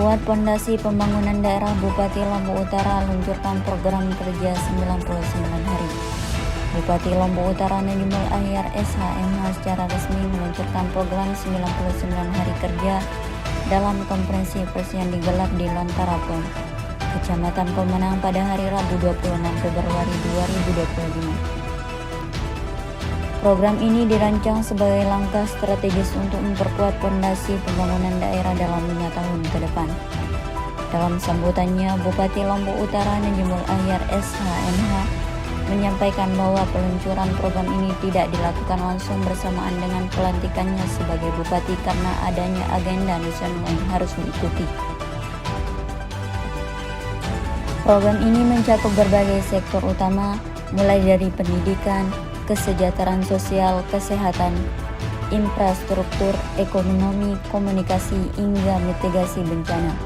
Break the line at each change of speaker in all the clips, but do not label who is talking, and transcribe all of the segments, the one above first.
memperkuat pondasi pembangunan daerah, Bupati Lombok Utara luncurkan program kerja 99 hari. Bupati Lombok Utara Najmul Ahyar SHMH secara resmi meluncurkan program 99 hari kerja dalam konferensi pers yang digelar di Lontarapon, Kecamatan Pemenang pada hari Rabu 26 Februari 2025. Program ini dirancang sebagai langkah strategis untuk memperkuat fondasi pembangunan daerah dalam 5 tahun ke depan. Dalam sambutannya, Bupati Lombok Utara Najmul Ahyar SHMH menyampaikan bahwa peluncuran program ini tidak dilakukan langsung bersamaan dengan pelantikannya sebagai bupati karena adanya agenda nasional yang harus diikuti. Program ini mencakup berbagai sektor utama, mulai dari pendidikan, kesejahteraan sosial, kesehatan, infrastruktur, ekonomi, komunikasi, hingga mitigasi bencana.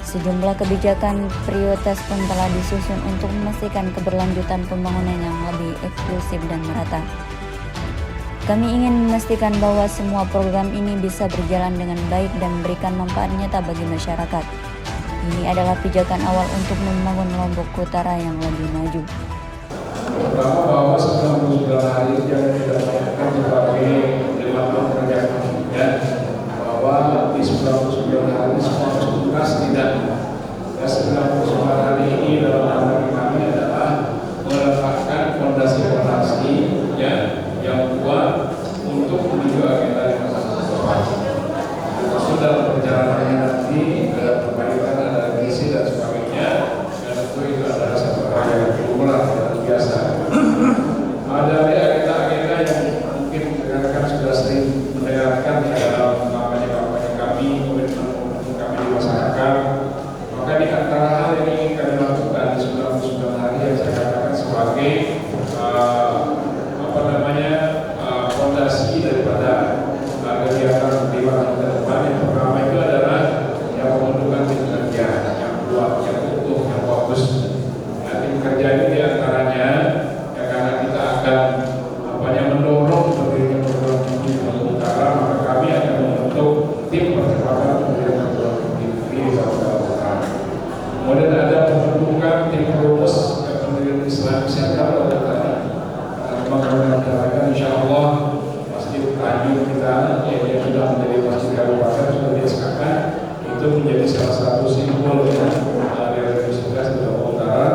Sejumlah kebijakan prioritas pun telah disusun untuk memastikan keberlanjutan pembangunan yang lebih inklusif dan merata. Kami ingin memastikan bahwa semua program ini bisa berjalan dengan baik dan memberikan manfaat nyata bagi masyarakat. Ini adalah pijakan awal untuk membangun Lombok Utara yang lebih maju.
Pertama, bahwa 99 hari yang kita lakukan sebagai 5 tahun kerja ya, bahwa di 99 hari semua tugas tidak. Ya, 99 hari ini dalam pandangan kami adalah meletakkan fondasi ya, yang kuat untuk menuju agenda yang depan. Sudah perjalanannya nanti ada perbaikan, ada revisi dan sebagainya, dan tentu itu adalah satu hal yang kumulatif biasa. Ada agenda-agenda yang mungkin rekan-rekan sudah sering mendengarkan dalam kampanye-kampanye kami, komitmen kami di masyarakat. Maka di antara hal yang ingin kami lakukan di 99 hari yang saya katakan sebagai fondasi daripada kegiatan di tahun ke depan. Yang pertama itu adalah yang pembentukan tim kerja yang kuat, yang utuh, yang bagus. Nah, tim kerja ini diantaranya ya, karena kita akan mendorong berdirinya program di Lombok Utara, maka kami akan membentuk tim percepatan berdirinya program di Lombok Utara. Kemudian ada pembentukan tim perumus pendirian Islamic Center pada tadi insya Allah masjid Tanjung kita yang sudah menjadi masjid kabupaten sudah disahkan, itu menjadi salah satu simbol ya dari Universitas Lombok Utara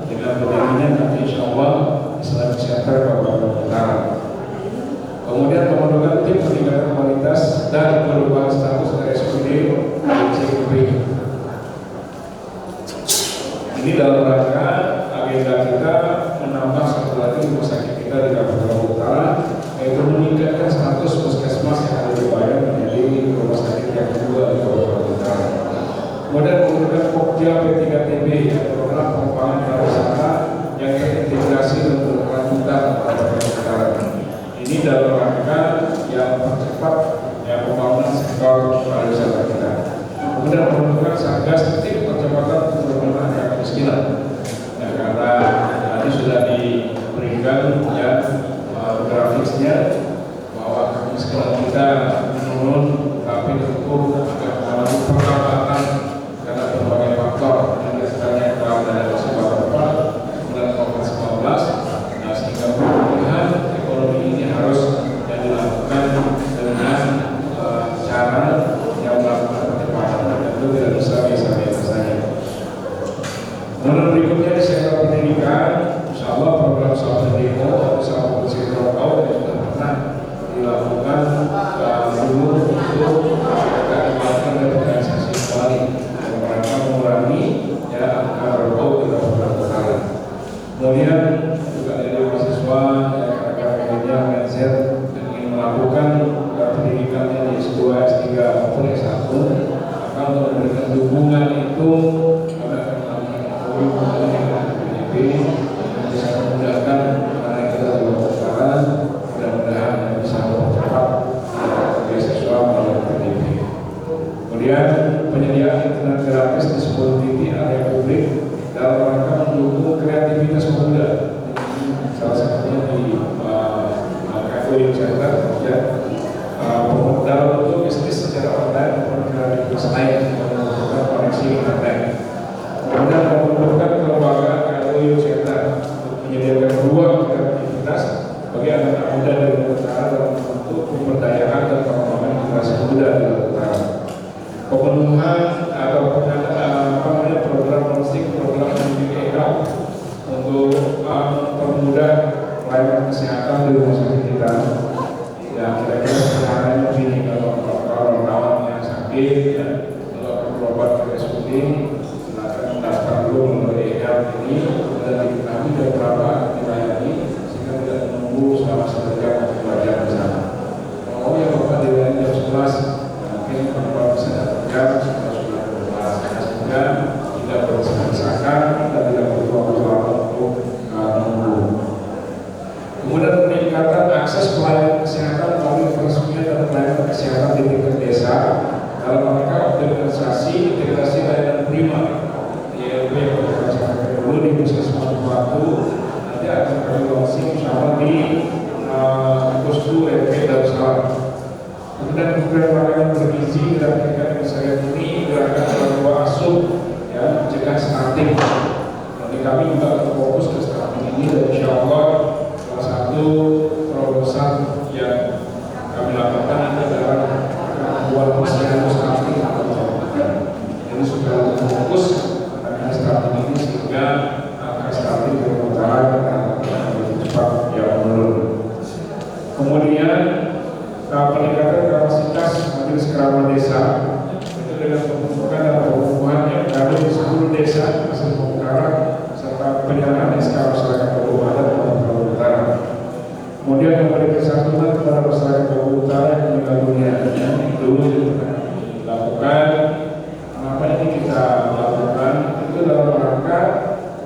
dengan berdirinya nanti insya Allah Islamic Center Kabupaten Utara. Kemudian pembentukan tim peningkatan kualitas dan perubahan status RSUD CKP. Ini dalam rangka agenda kita menambah satu lagi rumah sakit kita di Kabupaten Utara, yaitu meningkatkan status puskesmas yang ada di Bayan menjadi rumah sakit yang kedua di Kabupaten Utara. Kemudian menggunakan Pokja P3TB, program pengembangan pariwisata yang terintegrasi dan berkelanjutan Kabupaten Utara. Ini dalam rangka yang mempercepat pembangunan sektor pariwisata kita. Kemudian menggunakan Satgas tim percepatan penurunan angka kemiskinan. Ya, karena tadi sudah diberikan ya grafiknya bahwa kemiskinan kita menurun, tapi tentu agak mengalami perlambatan karena berbagai faktor, yang biasanya karena ada sebab kemudian COVID-19, nah sehingga pemulihan ekonomi ini harus yang dilakukan dengan cara yang melakukan percepatan, dan itu tidak bisa biasa-biasa saja. Kemudian berikutnya di sektor pendidikan, insya Allah program Sahabat Demo atau Sahabat Sirokau yang sudah pernah dilakukan dulu untuk melakukan organisasi kembali dalam rangka mengurangi angka rokok di Kabupaten Utara. Kemudian juga dari mahasiswa yang media mindset yang ingin melakukan pendidikannya di S2, S3 maupun S1, maka untuk memberikan dukungan itu bisa memudahkan karena kita di Lombok Utara, mudah-mudahan bisa mempercepat beasiswa melalui PDP. Kemudian penyediaan internet gratis di 10 titik area publik dalam rangka mendukung kreativitas pemuda. Salah satunya di Cafe Center ya, dalam bentuk bisnis secara online maupun kreativitas lain yang membutuhkan puskesmas Batu nanti akan kami launching insya di Posko RP Darussalam. Kemudian program makanan bergizi gerakan saya ini gerakan orang tua asuh ya mencegah stunting. Nanti kami juga akan fokus ke stunting ini dan insya Allah salah satu terobosan yang kami lakukan adalah membuat posyandu stunting atau jadi sudah fokus pada stunting ini sehingga angka stunting di Utara lebih cepat ya menurun. Kemudian peningkatan kapasitas majelis kerabat desa itu dengan pembentukan dan pengukuhan yang baru di seluruh desa hasil pemekaran serta penyerahan SK masyarakat Kabupaten Adat Kabupaten Utara. Kemudian memberikan santunan kepada masyarakat Kabupaten Utara yang meninggal dunia itu dilakukan. Kenapa ini kita lakukan? Itu dalam rangka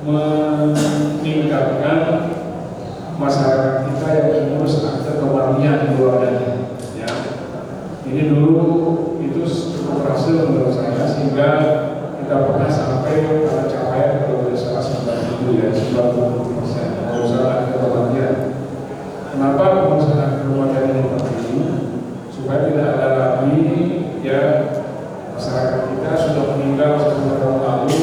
meningkatkan masyarakat kita yang mengurus akte kematian keluarganya. Ini dulu itu cukup berhasil menurut saya sehingga kita pernah sampai pada capaian kalau tidak salah 97 ya 90% pengurusan akte kematian. Kenapa pengurusan akte kematian ini penting? Supaya tidak ada lagi ya masyarakat kita sudah meninggal 10 tahun lalu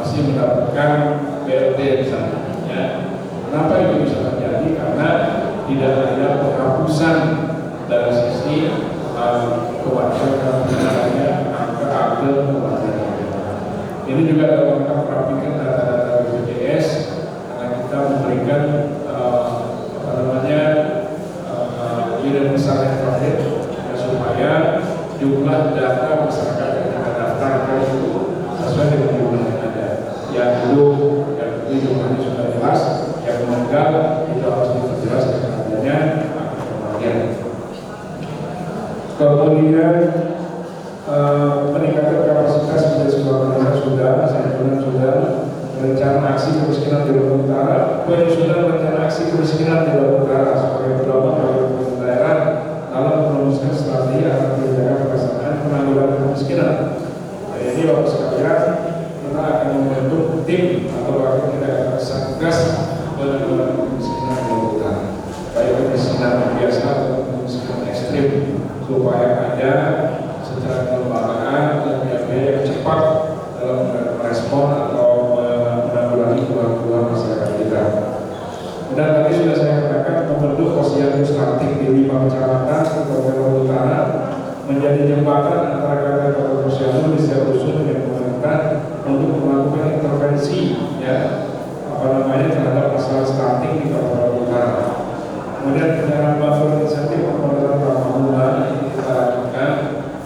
masih mendapatkan BLT misalnya. Ya. Kenapa itu bisa terjadi? Karena tidak ada penghapusan dari sisi kematian angka akte kematian. Ini juga dalam rangka merapikan data-data BPJS karena kita memberikan unit besar yang terakhir supaya jumlah data masyarakat yang kita daftarkan itu sesuai dengan jumlah yang ada. Yang belum, yang itu jumlahnya sudah jelas, yang meninggal itu harus diperjelas dengan adanya akte kematian. Kemudian meningkatkan kapasitas menjadi sebuah negara sudah rencana aksi kemiskinan di Lombok Utara, penyusunan rencana aksi kemiskinan di Lombok Utara sebagai pedoman bagi pemerintah daerah dalam merumuskan strategi agar kebijakan pelaksanaan penanggulangan kemiskinan. Ini Bapak sekalian, kita akan membentuk tim atau bahkan kita akan satgas penanggulangan kemiskinan di Lombok Utara, baik kemiskinan biasa atau kemiskinan ekstrim, supaya ada secara kelembagaan dan biaya yang cepat dalam merespon atau menanggulangi keluhan-keluhan masyarakat kita. Dan tadi sudah saya katakan membentuk posyandu stunting di 5 kecamatan di Kabupaten Utara menjadi jembatan antara kata-kata posyandu di setiap dusun dengan pemerintah untuk melakukan intervensi terhadap masalah stunting di Kabupaten Utara. Kemudian penyerahan bantuan insentif pembangunan ramah bunga yang kita lakukan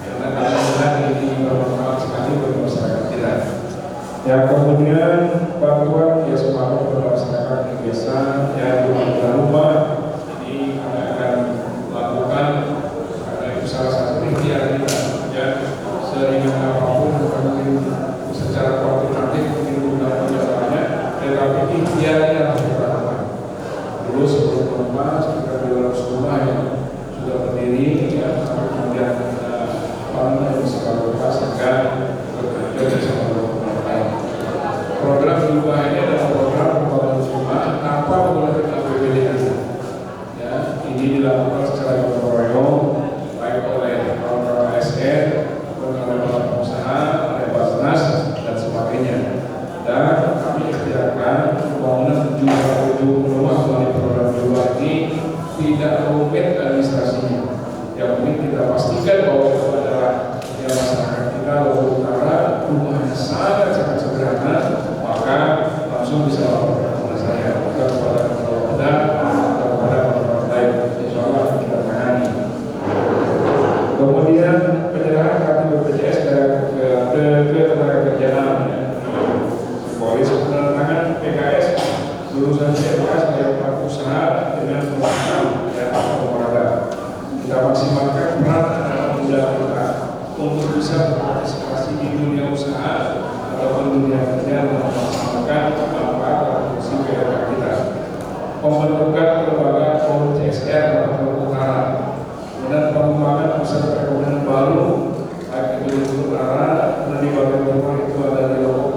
karena mudah-mudahan ini bermanfaat sekali bagi masyarakat kita. Ya, kemudian bantuan ya sembako kepada masyarakat di desa ya rumah ini kami akan lakukan karena itu salah satu ikhtiar kita ya seringan apapun mungkin secara kuantitatif mungkin bukan banyak tetapi ikhtiarnya harus kita lakukan. Dulu sebelum rumah sekitar 200 rumah yang sudah berdiri ya sampai kemudian yang bisa kita sehingga bekerja bersama lain. Program rumah ini adalah program pembangunan rumah tanpa menggunakan APBD. Ya, ini dilakukan secara gotong royong baik oleh ASN, oleh pengusaha, oleh Basnas dan sebagainya. Dan kami ikhtiarkan pembangunan 7 rumah melalui program rumah ini tidak rumit administrasinya. Yang penting kita pastikan bahwa itu adalah yang masyarakat kita Lombok Utara rumahnya sangat sederhana, maka langsung bisa laporkan kepada saya, bukan kepada kepada orang lain. Insya Allah kita tangani. Kemudian penyerahan kartu BPJS ke tenaga kerjaan, polis penandatangan PKS, lulusan CPS dari pelaku usaha dengan pengusaha dan pemerintah. Kita maksimalkan peran anak muda kita untuk bisa berpartisipasi di dunia usaha ataupun dunia kerja dan memaksimalkan manfaat dan fungsi PLK kita. Pembentukan kelembagaan forum CSR Lombok Utara dan pengembangan pusat perekonomian baru baik itu di Lombok Utara dan di bagian timur itu ada di Lombok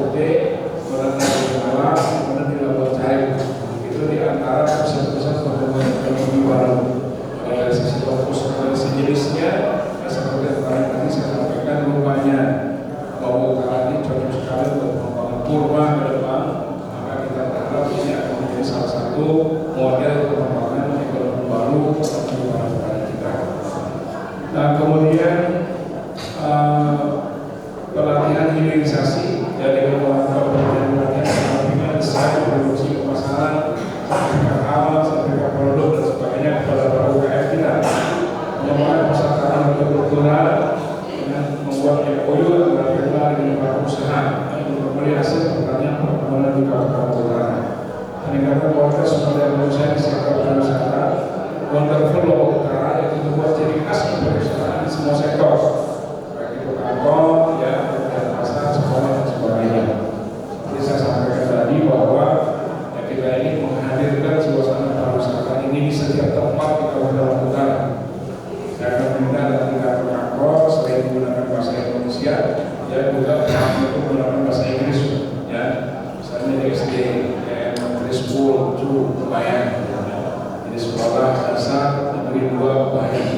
hilirisasi ya dengan melakukan pelatihan desain produksi pemasaran, sertifikat halal, sertifikat produk dan sebagainya kepada para UKM kita. Pengembangan pesertaan kultural dengan membuat MOU antara Pemda dengan para usaha untuk memberi hasil pertanian perkebunan di Kabupaten Utara. Peningkatan kualitas sumber daya manusia di sektor pariwisata, wonderful Lombok Utara yang membuat ciri khas pariwisata di semua sektor, baik itu kantor, ya, pasar, sekolah dan sebagainya. Jadi saya sampaikan tadi bahwa ya, kita ini menghadirkan suasana pariwisata ini di setiap tempat di Kabupaten Utara. Saya akan meminta nanti kantor selain menggunakan bahasa Indonesia, ya juga untuk menggunakan bahasa Inggris, ya, misalnya di SD, elementary school, Bayang, jadi sekolah dasar negeri 2 Bayang.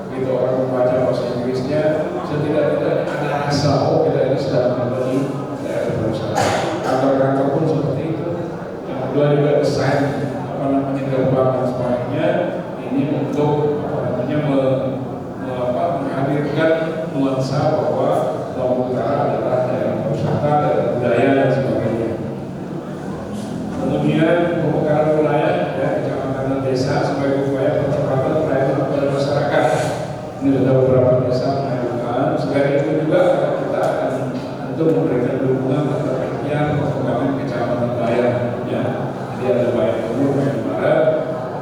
Begitu orang membaca bahasa Inggrisnya, setidak-tidaknya ada rasa oh kita ini sedang membeli daerah pariwisata. Kantor-kantor pun seperti itu. Yang kedua juga desain gerbang dan sebagainya ini untuk menghadirkan nuansa bahwa Lombok Utara adalah daerah pariwisata, daerah budaya dan sebagainya. Kemudian pemekaran wilayah ya, kecamatan dan desa sebagai upaya percepatan pelayanan kepada masyarakat. Ini sudah beberapa desa mengajukan. Selain itu juga kita akan untuk memberikan dukungan terhadap pengembangan kecamatan Bayang. Ya, jadi ada Bayang Timur, Bayang Barat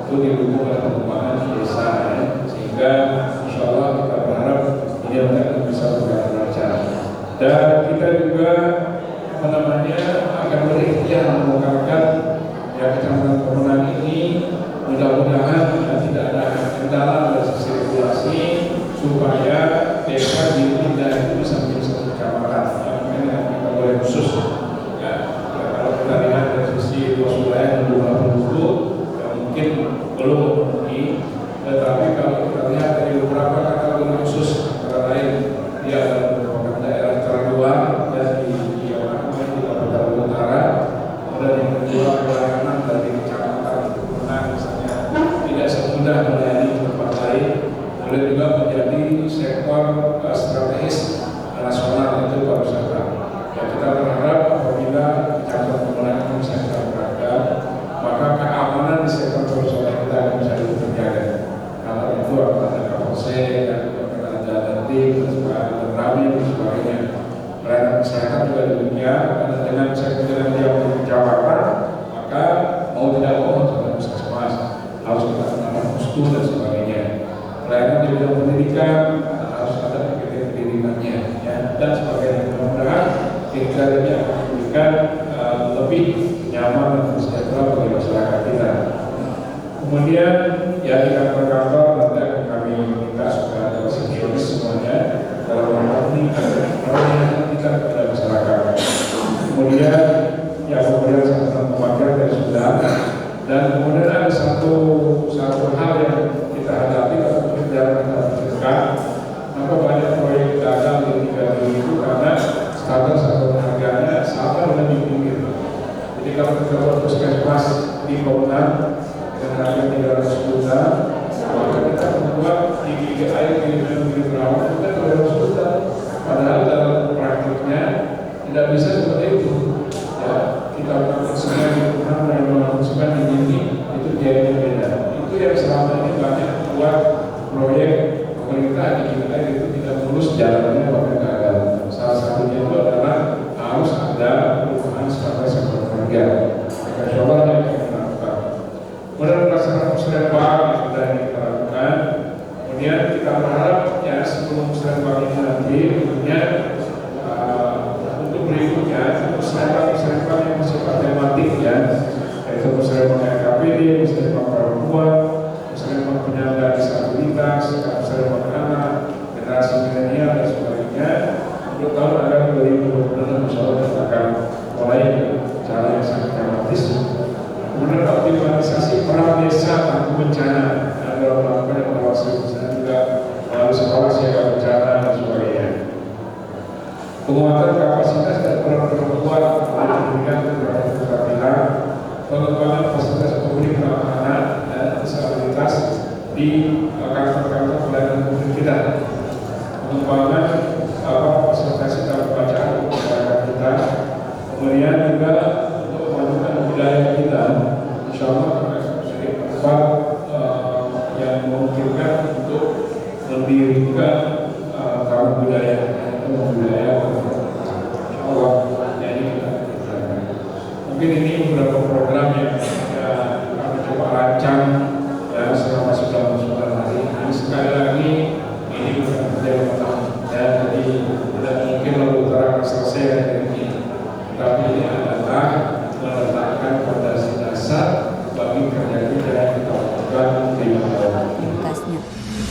itu didukung oleh pengembangan desa, ya. Sehingga insya Allah kita berharap ini akan bisa berjalan lancar. Dan kita juga akan berikhtiar membukakan ya kecamatan Pemenang ini, mudah-mudahan tidak ada kendala dari sisi regulasi supaya desa di Pindah itu bisa menjadi satu kecamatan yang kita boleh khusus. Ya, kalau kita lihat dari sisi luas wilayah dan jumlah penduduk ya mungkin belum memenuhi, tetapi kalau kita lihat dari beberapa kategori khusus antara lain dia adalah merupakan daerah terluar dan di Kabupaten Utara, dan yang kedua pelayanan dari kecamatan Pemenang misalnya tidak semudah melayani tempat lain, boleh juga menjadi sektor strategis nasional itu pariwisata. Ya, kita berharap apabila kecamatan Pemenang ini bisa kita berangkat, maka keamanan di sektor pariwisata kita akan bisa terjaga. Karena itu akan ada kapolsek, akan ada tim, dan rami dan sebagainya. Pelayanan kesehatan juga demikian, karena dengan sektor dia memiliki jabatan, maka mau tidak mau harus ada puskesmas, harus kita menambah pustu dan sebagainya. Pelayanan di bidang pendidikan harus ada pendidikannya, ya, dan sebagainya. Mudah-mudahan kita ini akan memberikan lebih nyaman dan sejahtera bagi masyarakat kita. Kemudian ya di kantor-kantor nanti akan kami minta supaya ada sinkronis semuanya dalam melayani kita kepada masyarakat. Kemudian ya pemberian santunan pemakai dari sudah, dan kemudian ada satu hal yang kita hadapi atau berjalan kita pikirkan, maka banyak proyek gagal di 3 itu karena standar satu harganya sama dengan di pinggir. Jadi kalau kita buat puskesmas di Pemenang dengan harga 300 juta, maka kita membuat di gigi air di Perawat kita 200 juta. Padahal dalam praktiknya tidak bisa seperti itu. Ya, kita melakukan semuanya di Pemenang dan melakukan di sini itu biayanya beda. Itu yang selama ini banyak buat proyek pemerintah di gigi air itu tidak mulus jalannya bahkan gagal. Salah satunya itu adalah harus ada perubahan standar sektor harga. Maka coba yang kita lakukan. Kemudian pelaksanaan musrembang yang sudah kita lakukan. Kemudian kita berharap ya sebelum musrembang ini nanti tentunya untuk berikutnya musrembang yang bersifat tematik ya, yaitu musrembang KPD, musrembang perempuan, musrembang penyandang disabilitas, musrembang anak, generasi milenial dan sebagainya. Untuk tahun akan 2026 insyaallah kita akan mulai cara yang sangat tematis. Kemudian optimalisasi peran desa tangguh bencana dalam melakukan evaluasi bencana juga melalui sekolah siaga bencana dan sebagainya. Penguatan kapasitas dan peran perempuan diberikan kepada pelatihan, pengembangan fasilitas publik ramah anak dan disabilitas di kantor-kantor pelayanan publik kita, pengembangan fasilitasi dalam bacaan kepada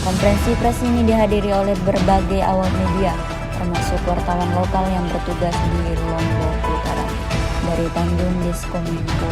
Konferensi pers ini dihadiri oleh berbagai awak media, termasuk wartawan lokal yang bertugas di Lombok Utara. Dari Tanjung, Diskominfo